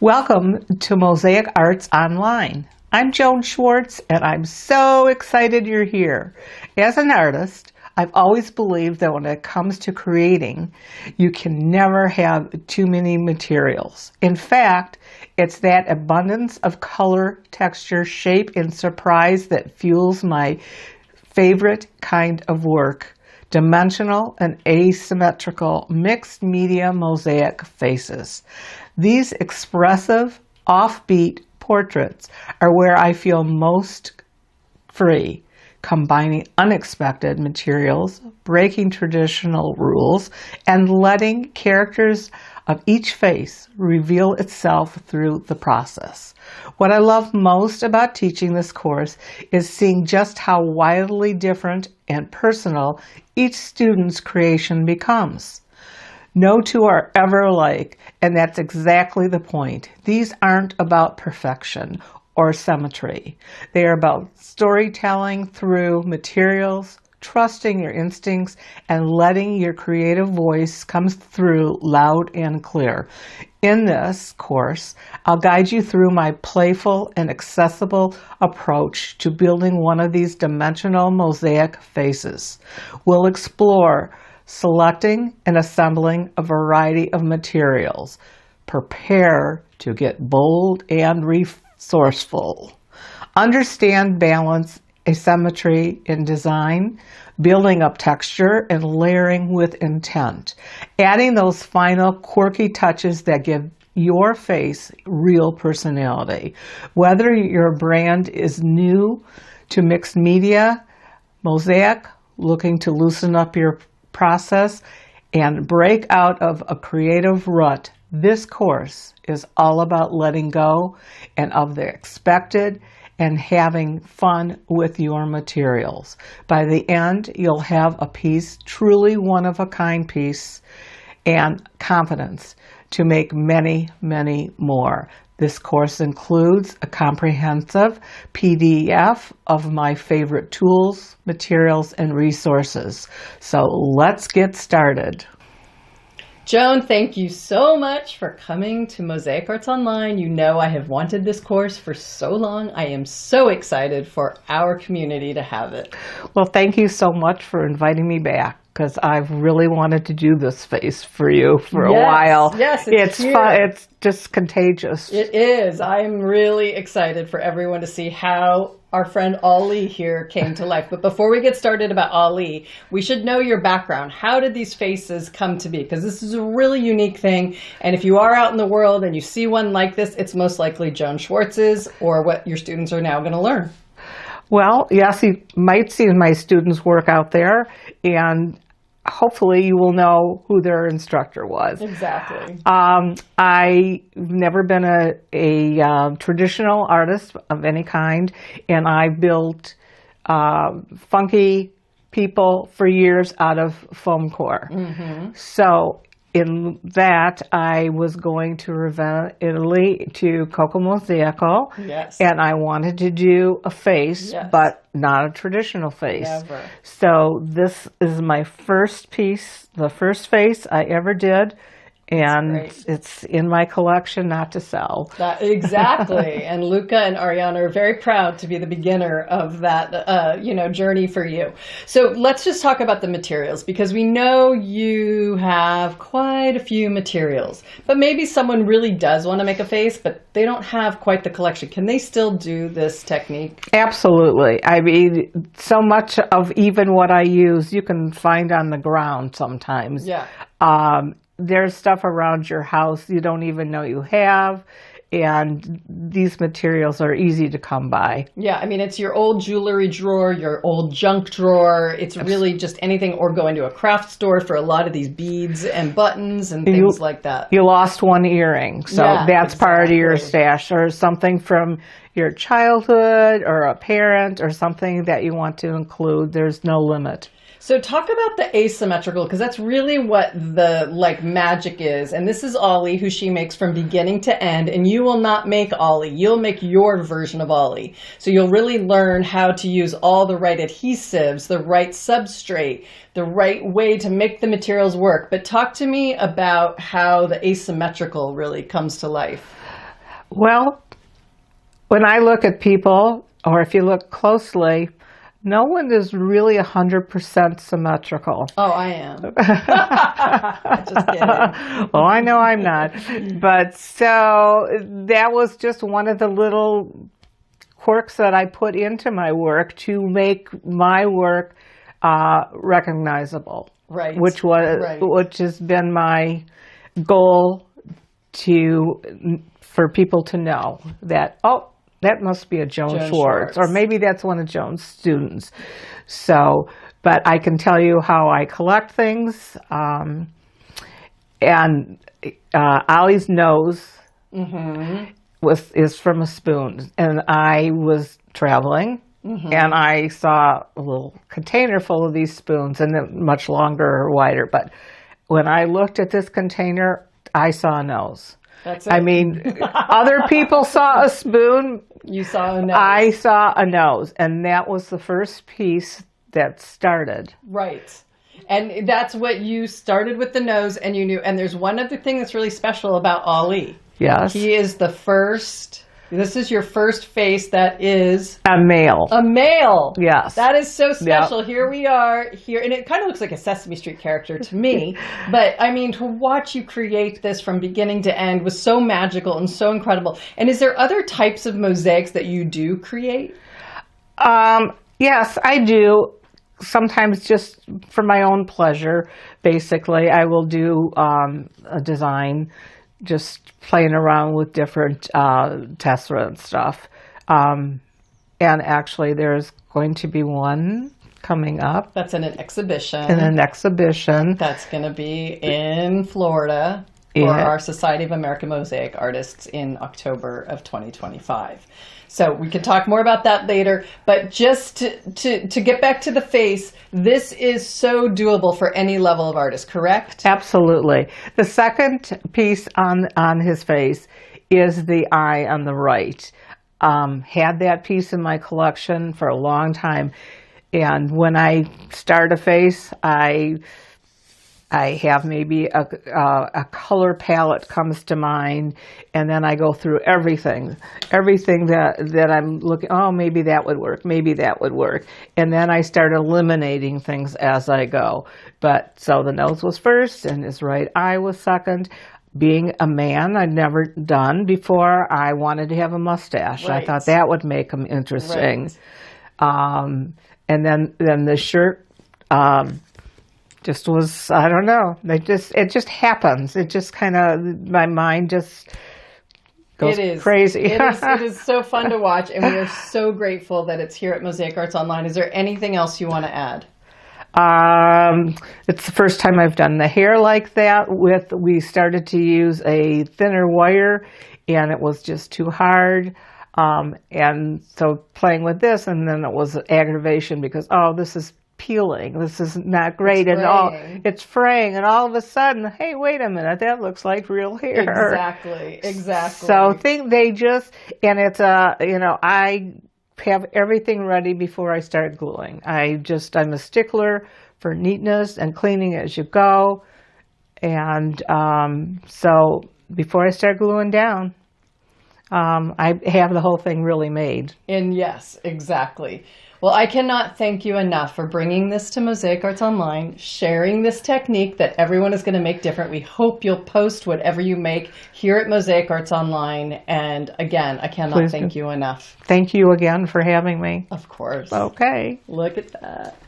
Welcome to Mosaic Arts Online. I'm Joan Schwartz, and I'm so excited you're here. As an artist, I've always believed that when it comes to creating, you can never have too many materials. In fact, it's that abundance of color, texture, shape, and surprise that fuels my favorite kind of work: dimensional and asymmetrical mixed media mosaic faces. These expressive, offbeat portraits are where I feel most free, combining unexpected materials, breaking traditional rules, and letting characters of each face reveal itself through the process. What I love most about teaching this course is seeing just how wildly different and personal each student's creation becomes. No two are ever alike, and that's exactly the point. These aren't about perfection or symmetry. They are about storytelling through materials, trusting your instincts, and letting your creative voice come through loud and clear. In this course, I'll guide you through my playful and accessible approach to building one of these dimensional mosaic faces. We'll explore selecting and assembling a variety of materials. Prepare to get bold and resourceful. Understand balance, asymmetry in design, building up texture, and layering with intent. Adding those final quirky touches that give your face real personality. Whether your brand is new to mixed media, mosaic, looking to loosen up your process and break out of a creative rut, this course is all about letting go and of the expected and having fun with your materials. By the end, you'll have a piece, truly one-of-a-kind piece, and confidence to make many, many more. This course includes a comprehensive PDF of my favorite tools, materials, and resources. So let's get started. Joan, thank you so much for coming to Mosaic Arts Online. You know I have wanted this course for so long. I am so excited for our community to have it. Well, thank you so much for inviting me back, because I've really wanted to do this face for you for a while. Yes, it's fun. It's just contagious. It is. I'm really excited for everyone to see how our friend Ali here came to life. But before we get started about Ali, we should know your background. How did these faces come to be? Because this is a really unique thing. And if you are out in the world and you see one like this, it's most likely Joan Schwartz's or what your students are now going to learn. Well, yes, you might see my students' work out there, and hopefully you will know who their instructor was. Exactly. I've never been a traditional artist of any kind, and I built funky people for years out of foam core. Mm-hmm. So in that, I was going to Ravenna, Italy, to Coco Mosaico, yes, and I wanted to do a face, yes, but not a traditional face. Never. So this is my first piece, the first face I ever did, and it's in my collection, not to sell. Exactly. And Luca and Ariana are very proud to be the beginner of that, journey for you. So let's just talk about the materials, because we know you have quite a few materials, but maybe someone really does want to make a face, but they don't have quite the collection. Can they still do this technique? Absolutely. I mean, so much of even what I use, you can find on the ground sometimes. Yeah. There's stuff around your house you don't even know you have, and these materials are easy to come by. Yeah, I mean, it's your old jewelry drawer, your old junk drawer. It's really just anything, or going to a craft store for a lot of these beads and buttons and things like that. You lost one earring, so yeah, that's part of your stash, or something from your childhood or a parent or something that you want to include. There's no limit. So talk about the asymmetrical, because that's really what the magic is. And this is Ollie, who she makes from beginning to end. And you will not make Ollie. You'll make your version of Ollie. So you'll really learn how to use all the right adhesives, the right substrate, the right way to make the materials work. But talk to me about how the asymmetrical really comes to life. Well, when I look at people, or if you look closely, no one is really 100% symmetrical. Oh, I am. Just kidding. Well, I know I'm not. But so that was just one of the little quirks that I put into my work to make my work recognizable. Right. Which has been my goal for people to know that, oh, that must be a Joan Schwartz, or maybe that's one of Joan's students. So, but I can tell you how I collect things. And Ollie's nose is from a spoon. And I was traveling, and I saw a little container full of these spoons, and they're much longer or wider. But when I looked at this container, I saw a nose. That's it. I mean, other people saw a spoon. You saw a nose. I saw a nose. And that was the first piece that started. Right. And that's what you started with, the nose, and you knew. And there's one other thing that's really special about Ollie. Yes. He is the first. This is your first face that is a male. A male. Yes. That is so special. Yep. Here we are here, and it kind of looks like a Sesame Street character to me. But I mean, to watch you create this from beginning to end was so magical and so incredible. And is there other types of mosaics that you do create? Yes, I do. Sometimes just for my own pleasure, basically, I will do a design, just playing around with different tessera and stuff. And actually, there's going to be one coming up. That's in an exhibition. That's going to be in Florida for our Society of American Mosaic Artists in October of 2025. So we can talk more about that later. But just to get back to the face, this is so doable for any level of artist, correct? Absolutely. The second piece on his face is the eye on the right. Had that piece in my collection for a long time. And when I start a face, I have maybe a color palette comes to mind, and then I go through everything that I'm looking, oh, maybe that would work. And then I start eliminating things as I go. But so the nose was first, and his right eye was second. Being a man, I'd never done before, I wanted to have a mustache. Right. I thought that would make him interesting. Right. And then the shirt, just was, I don't know. It just happens. It just kind of, my mind just goes crazy. It is so fun to watch, and we are so grateful that it's here at Mosaic Arts Online. Is there anything else you want to add? It's the first time I've done the hair like that. We started to use a thinner wire, and it was just too hard. And so playing with this, and then it was aggravation because, this is peeling. This is not great. It's fraying. And all of a sudden, hey, wait a minute, that looks like real hair. Exactly. So it's I have everything ready before I start gluing. I'm a stickler for neatness and cleaning as you go. And so before I start gluing down, I have the whole thing really made. And yes, exactly. Well, I cannot thank you enough for bringing this to Mosaic Arts Online, sharing this technique that everyone is going to make different. We hope you'll post whatever you make here at Mosaic Arts Online. And again, I cannot thank you enough. Thank you again for having me. Of course. Okay. Look at that.